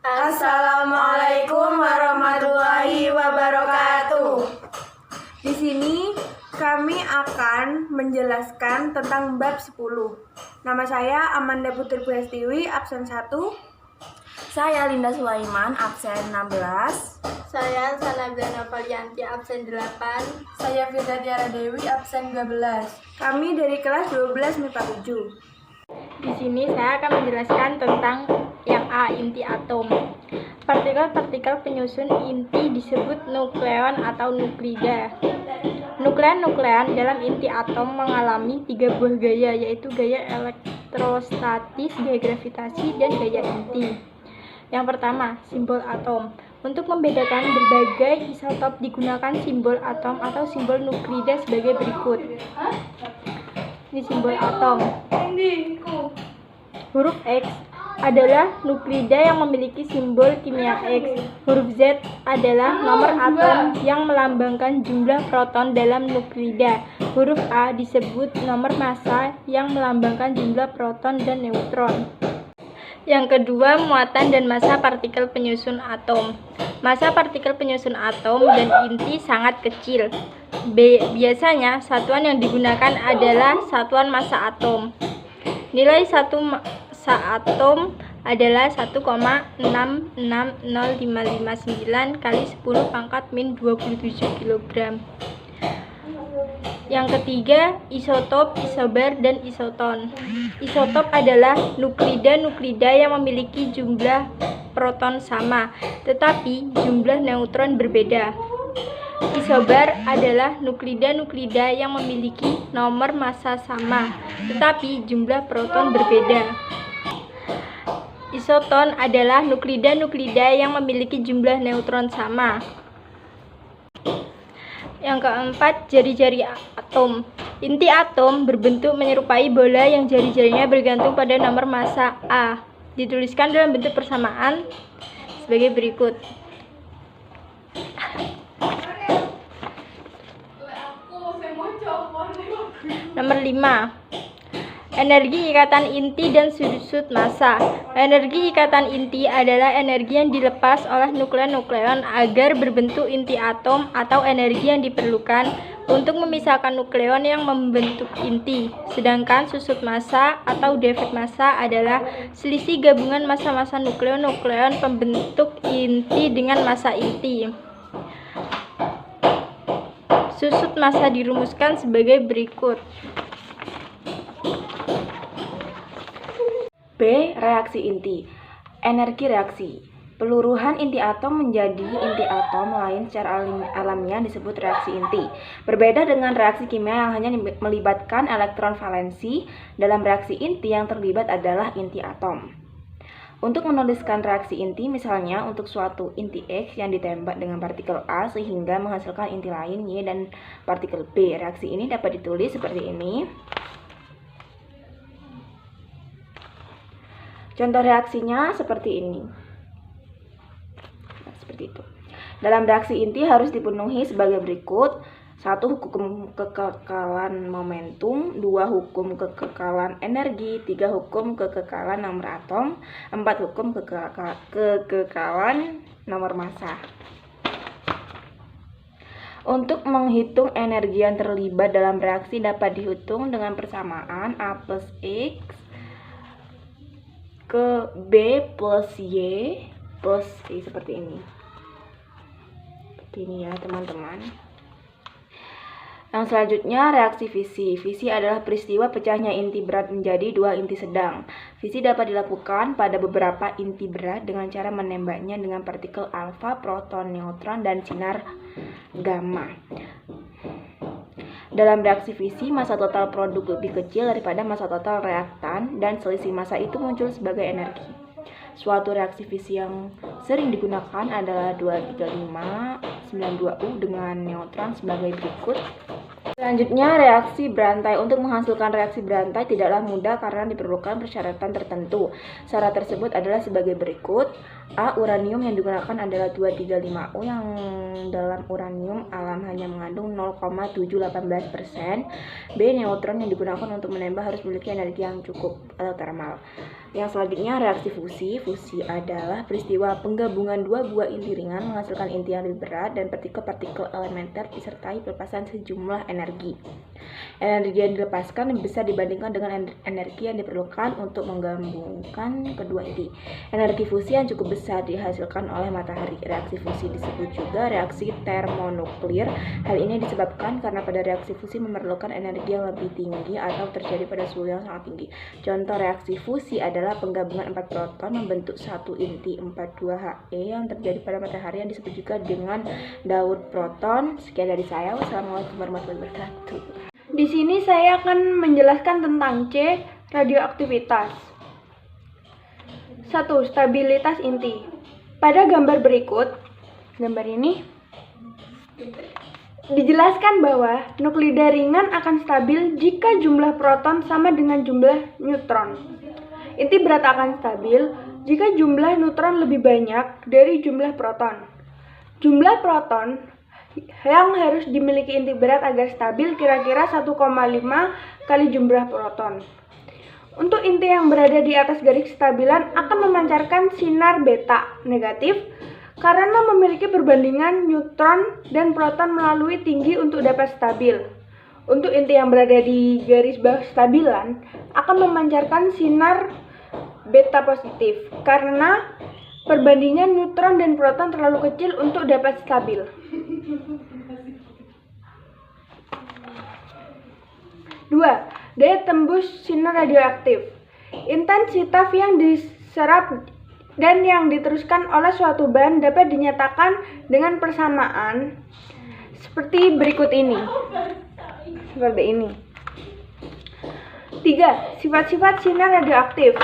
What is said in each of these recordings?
Assalamualaikum warahmatullahi wabarakatuh. Di sini kami akan menjelaskan tentang bab 10. Nama saya Amanda Putri Puestiwi, absen 1. Saya Linda Sulaiman, absen 16. Saya Sanabila Valianti, absen 8. Saya Firda Tiara Dewi, absen 12. Kami dari kelas 12 MIPA 7. Di sini saya akan menjelaskan tentang yang A, inti atom. Partikel-partikel penyusun inti disebut nukleon atau nuklida. Nukleon dalam inti atom mengalami 3 buah gaya, yaitu gaya elektrostatis, gaya gravitasi, dan gaya inti. Yang pertama, simbol atom. Untuk membedakan berbagai isotop digunakan simbol atom atau simbol nuklida sebagai berikut. Ini simbol atom. Huruf X adalah nuklida yang memiliki simbol kimia X. Huruf Z adalah nomor atom yang melambangkan jumlah proton dalam nuklida. Huruf A disebut nomor massa yang melambangkan jumlah proton dan neutron. Yang kedua, muatan dan massa partikel penyusun atom. Massa partikel penyusun atom dan inti sangat kecil. Biasanya satuan yang digunakan adalah satuan massa atom. Nilai satu massa atom adalah 1,660559 kali 10 pangkat min 27 kg. Yang ketiga, isotop, isobar, dan isoton. Isotop adalah nuklida yang memiliki jumlah proton sama, tetapi jumlah neutron berbeda. Isobar adalah nuklida yang memiliki nomor massa sama, tetapi jumlah proton berbeda. Isoton adalah nuklida yang memiliki jumlah neutron sama. Yang keempat, jari-jari atom. Inti atom berbentuk menyerupai bola yang jari-jarinya bergantung pada nomor massa A. Dituliskan dalam bentuk persamaan sebagai berikut. Nomor 5. Energi ikatan inti dan sudut massa. Energi ikatan inti adalah energi yang dilepas oleh nukleon agar berbentuk inti atom atau energi yang diperlukan untuk memisahkan nukleon yang membentuk inti. Sedangkan susut massa atau defek massa adalah selisih gabungan massa-massa nukleon pembentuk inti dengan massa inti. Susut massa dirumuskan sebagai berikut. B. Reaksi inti. Energi reaksi. Peluruhan inti atom menjadi inti atom lain secara alamiah disebut reaksi inti. Berbeda dengan reaksi kimia yang hanya melibatkan elektron valensi, dalam reaksi inti yang terlibat adalah inti atom. Untuk menuliskan reaksi inti, misalnya untuk suatu inti X yang ditembak dengan partikel A sehingga menghasilkan inti lain Y dan partikel B. Reaksi ini dapat ditulis seperti ini. Contoh reaksinya seperti ini. Nah, seperti itu. Dalam reaksi inti harus dipenuhi sebagai berikut. 1. Hukum kekekalan momentum. 2. Hukum kekekalan energi. 3. Hukum kekekalan nomor atom. 4. Hukum kekekalan nomor massa. Untuk menghitung energi yang terlibat dalam reaksi dapat dihitung dengan persamaan A plus X ke B plus Y plus I, seperti ini. Seperti ini ya teman-teman. Yang selanjutnya, reaksi fisi. Fisi adalah peristiwa pecahnya inti berat menjadi 2 inti sedang. Fisi dapat dilakukan pada beberapa inti berat dengan cara menembaknya dengan partikel alfa, proton, neutron, dan sinar gamma. Dalam reaksi fisi, massa total produk lebih kecil daripada massa total reaktan dan selisih massa itu muncul sebagai energi. Suatu reaksi fisi yang sering digunakan adalah 23592U dengan neutron sebagai berikut. Selanjutnya, reaksi berantai. Untuk menghasilkan reaksi berantai tidaklah mudah karena diperlukan persyaratan tertentu. Syarat tersebut adalah sebagai berikut. A. Uranium yang digunakan adalah 235U yang dalam uranium alam hanya mengandung 0,718%. B. Neutron yang digunakan untuk menembak harus memiliki energi yang cukup atau termal. Yang selanjutnya reaksi fusi. Fusi adalah peristiwa penggabungan dua buah inti ringan menghasilkan inti yang lebih berat dan partikel-partikel elementer disertai pelepasan sejumlah energi. Energi yang dilepaskan lebih besar dibandingkan dengan energi yang diperlukan untuk menggabungkan kedua inti. Energi fusi yang cukup besar dihasilkan oleh matahari. Reaksi fusi disebut juga reaksi termonuklir. Hal ini disebabkan karena pada reaksi fusi memerlukan energi yang lebih tinggi atau terjadi pada suhu yang sangat tinggi. Contoh reaksi fusi adalah penggabungan 4 proton membentuk satu inti 42He yang terjadi pada matahari yang disebut juga dengan daur proton. Sekian dari saya. Wassalamualaikum warahmatullahi wabarakatuh. Di sini saya akan menjelaskan tentang C, radioaktivitas. 1. Stabilitas inti. Pada gambar berikut, gambar ini dijelaskan bahwa nuklida ringan akan stabil jika jumlah proton sama dengan jumlah neutron. Inti berat akan stabil jika jumlah neutron lebih banyak dari jumlah proton. Jumlah proton yang harus dimiliki inti berat agar stabil kira-kira 1,5 kali jumlah proton. Untuk inti yang berada di atas garis kestabilan akan memancarkan sinar beta negatif karena memiliki perbandingan neutron dan proton melalui tinggi untuk dapat stabil. Untuk inti yang berada di garis bawah kestabilan akan memancarkan sinar beta positif karena perbandingan neutron dan proton terlalu kecil untuk dapat stabil. 2. Daya tembus sinar radioaktif. Intensitas yang diserap dan yang diteruskan oleh suatu bahan dapat dinyatakan dengan persamaan seperti berikut ini. Seperti ini. 3. Sifat-sifat sinar radioaktif.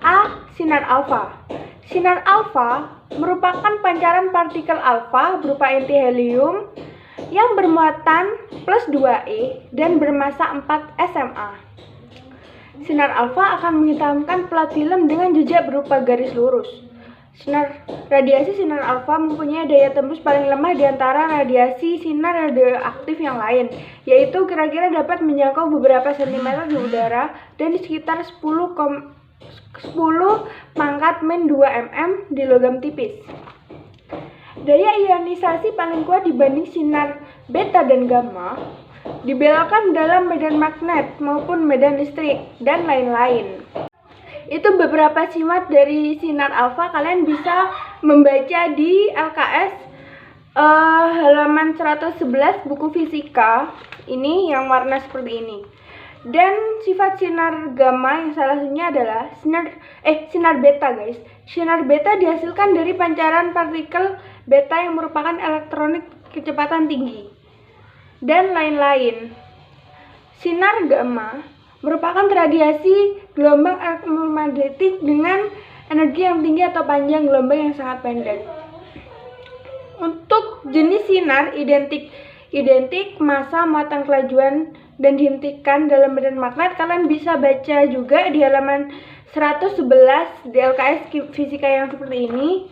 A. Sinar alfa. Sinar alfa merupakan pancaran partikel alfa berupa inti helium yang bermuatan plus 2e dan bermassa 4 SMA. Sinar alfa akan menghitamkan plat film dengan jejak berupa garis lurus. Radiasi sinar alfa mempunyai daya tembus paling lemah di antara radiasi sinar radioaktif yang lain, yaitu kira-kira dapat menjangkau beberapa sentimeter di udara dan di sekitar 10 pangkat min 2 mm di logam tipis. Daya ionisasi paling kuat dibanding sinar beta dan gamma dibelokkan dalam medan magnet maupun medan listrik dan lain-lain. Itu beberapa sifat dari sinar alfa. Kalian bisa membaca di LKS halaman 111 buku fisika ini yang warna seperti ini. Dan sifat sinar gamma yang salah satunya adalah sinar beta, guys. Sinar beta dihasilkan dari pancaran partikel beta yang merupakan elektronik kecepatan tinggi dan lain-lain. Sinar gamma merupakan radiasi gelombang elektromagnetik dengan energi yang tinggi atau panjang gelombang yang sangat pendek. Untuk jenis sinar identik massa, muatan, kelajuan, dan dihentikan dalam medan magnet. Kalian bisa baca juga di halaman 111 di LKS fisika yang seperti ini.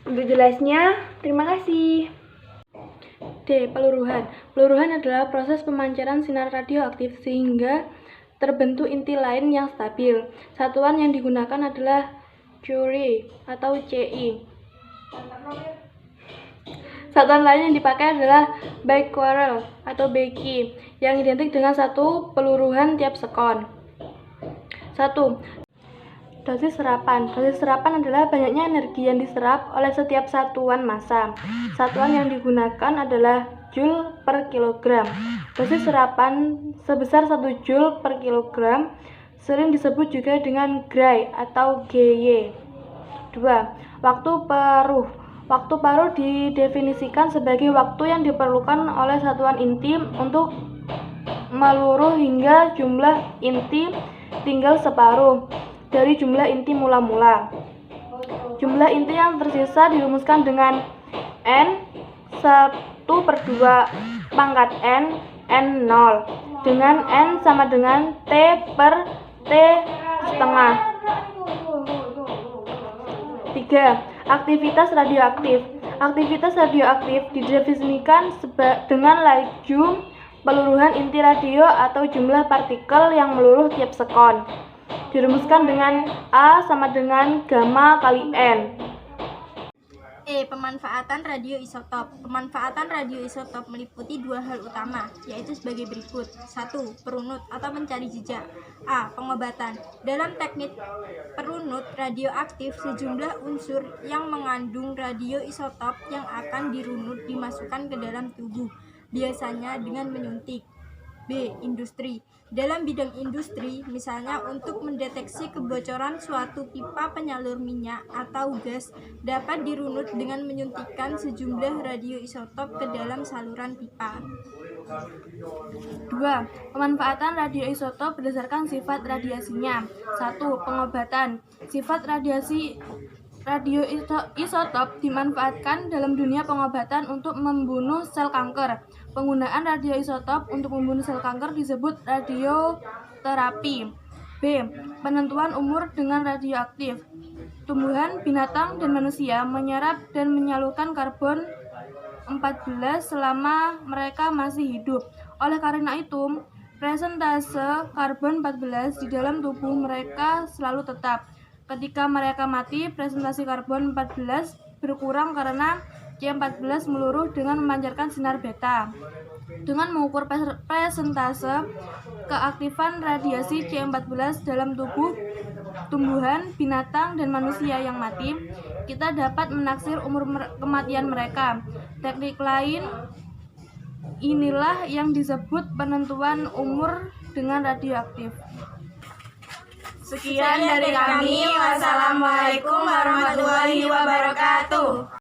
Untuk jelasnya, terima kasih. D. Peluruhan. Peluruhan adalah proses pemancaran sinar radioaktif sehingga terbentuk inti lain yang stabil. Satuan yang digunakan adalah Curie atau CI. Satuan lain yang dipakai adalah becquerel atau Becky yang identik dengan 1 peluruhan tiap sekon. 1. Dosis serapan. Dosis serapan adalah banyaknya energi yang diserap oleh setiap satuan massa. Satuan yang digunakan adalah Joule per kilogram. Dosis serapan sebesar 1 Joule per kilogram sering disebut juga dengan Gray atau GY. 2. Waktu paruh. Waktu paruh didefinisikan sebagai waktu yang diperlukan oleh satuan inti untuk meluruh hingga jumlah inti tinggal separuh dari jumlah inti mula-mula. Jumlah inti yang tersisa dirumuskan dengan N 1/2 pangkat N 0 dengan N sama dengan T per T setengah. 3. Aktivitas radioaktif. Aktivitas radioaktif didefinisikan dengan laju peluruhan inti radio atau jumlah partikel yang meluruh tiap sekon. Dirumuskan dengan A sama dengan gamma kali N. Pemanfaatan radioisotop. Pemanfaatan radioisotop meliputi dua hal utama, yaitu sebagai berikut. 1. Perunut atau mencari jejak. A. Pengobatan. Dalam teknik perunut radioaktif, sejumlah unsur yang mengandung radioisotop yang akan dirunut dimasukkan ke dalam tubuh, biasanya dengan menyuntik. B. Industri. Dalam bidang industri, misalnya untuk mendeteksi kebocoran suatu pipa penyalur minyak atau gas, dapat dirunut dengan menyuntikkan sejumlah radioisotop ke dalam saluran pipa. 2. Pemanfaatan radioisotop berdasarkan sifat radiasinya. 1. Pengobatan. Sifat radioisotop dimanfaatkan dalam dunia pengobatan untuk membunuh sel kanker. Penggunaan radioisotop untuk membunuh sel kanker disebut radioterapi. B. Penentuan umur dengan radioaktif. Tumbuhan, binatang, dan manusia menyerap dan menyalurkan karbon 14 selama mereka masih hidup. Oleh karena itu, persentase karbon 14 di dalam tubuh mereka selalu tetap. Ketika mereka mati, presentasi karbon 14 berkurang karena C14 meluruh dengan memancarkan sinar beta. Dengan mengukur persentase keaktifan radiasi C14 dalam tubuh tumbuhan, binatang, dan manusia yang mati, kita dapat menaksir umur kematian mereka. Teknik lain inilah yang disebut penentuan umur dengan radioaktif. Sekian dari kami. Wassalamualaikum warahmatullahi wabarakatuh.